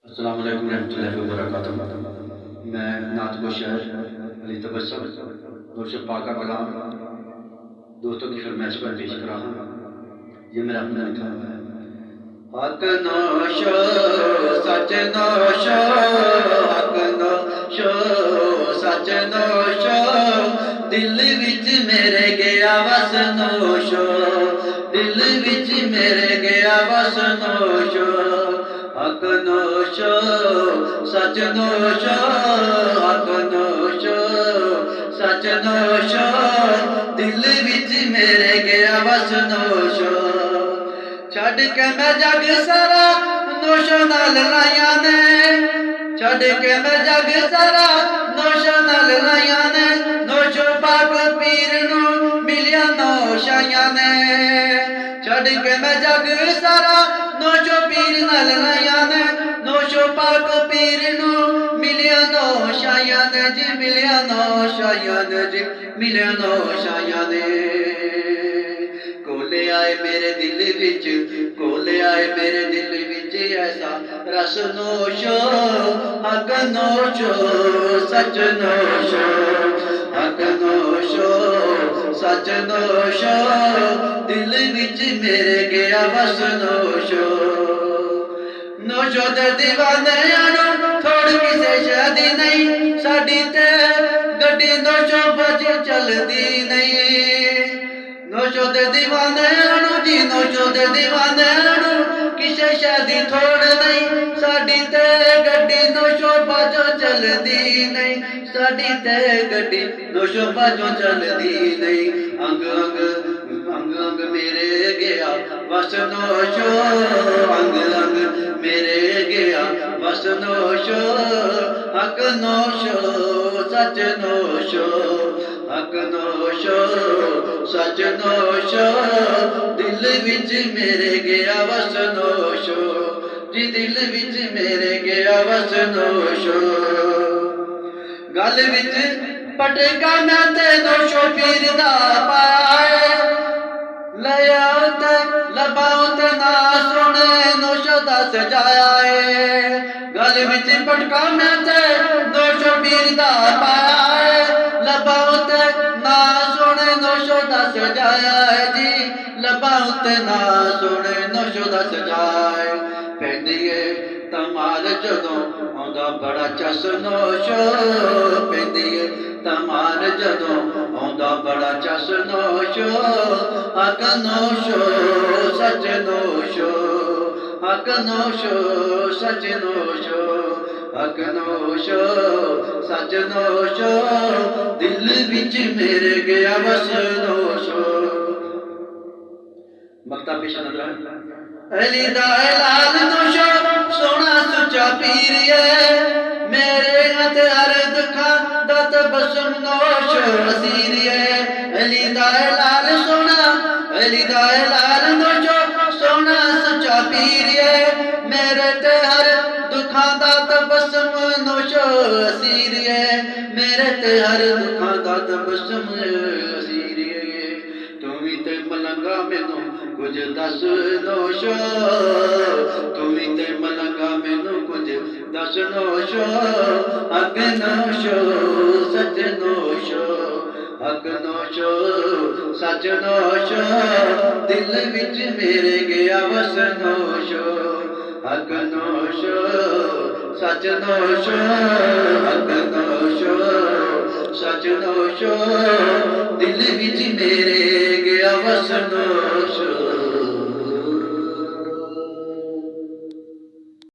अस्सलाम वालेकुम रहमतुल्लाहि व बरकातुहू। मैं नात को शायर अली तबस्सुम मुर्शिद पाक का कलाम दोस्तों की फरमाइश पर पेश कर रहा हूँ। ये मेरा अपना लिखा हुआ है। हक नौशो सच नौशो, हक नौशो सच नौशो, दिल विच मेरे गया वस नौशो, दिल विच मेरे गया वस नौशो। हक नौशो सच नौशो, हक नौशो सच नौशो, दिल विच मेरे गया वस नौशो। छड़ के मैं जग सारा नौशो नाल लाया ने, छड़ के मैं जग सारा नौशो नाल लाया ने, नौशो पाक पीर नू मिलिया नौशाया ने। छड़ के मैं जग सारा नौशो पीर नाल लाया ने, नौशो पाक पीर नू मिलिया नौशाया ने जी, मिलिया नौशाया ने जी, मिलिया नौशाया ने। कोले आए मेरे दिल विच, कोले आए मेरे दिल विच ऐसा रस नौशो। हक नौशो सच नौशो, हक नौशो सच नौशो, दिल विच मेरे गया वस नौशो। नौशो दे दीवाने आनो थोड़ किसे शादी नहीं, साडी ते गड्डी नौशो बज चलदी नहीं। नौशो दे दीवाने आनो जी, नौशो दे दीवाने आनो किसे शादी थोड़ नहीं, साडी ते गड्डी नौशो बाजो चलदी नहीं, साडी ते गड्डी नौशो बाजो चलदी नहीं। अंग अंग अंग अंग मेरे गया वस नौशो, अंग अंग मेरे गया वस नौशो। हक नौशो सच नौशो, हक नौशो सच नौशो, दिल विच मेरे गया वस नौशो जी, दिल विच मेरे गया वस नौशो। गल विच पटका मैं ते नौशो पीर दा पाए, लया ते लबाओ ते ना सुने नौशो दा सजाया है। गल विच पटका मैं ते नौशो पीर दा पाए, लबाओ ते ना सुने नौशो दा सजाया है जी, लबाओ ते ना सुने नौशो दा सजाए। पैंदी है तमाल जदों आंदा बड़ा चस नौशो, पैंदी है तमाल जदों आंदा बड़ा चस नौशो। हक नौशो सच नौशो, हक नौशो सच नौशो, हक नौशो सच नौशो, दिल विच मेरे गया वस नौशो। मक्ता पेश नजर अली दा लाल नौशो सोना सुचा पीर है, मेरे हथ हर दुखा दा तबस्सुम नौशो असीर है। अली दा लाल सोना, अली दा लाल नौशो सोना सुचा पीर है, मेरे ते हर दुखा दा तबस्सुम नौशो असीर है, मेरे ते हर दुखा दा तबस्सुम असीर है। तू भी ते मलंगा मैनू कुछ दस नौशो, तू भी ते मलंगा मैनू कुछ दस नौशो। हक नौशो सच नौशो, हक नौशो सच नौशो, दिल विच मेरे गया वस नौशो। हक नौशो सच नौशो, हक नौशो सच नौशो, दिल विच मेरे गया वस नौशो।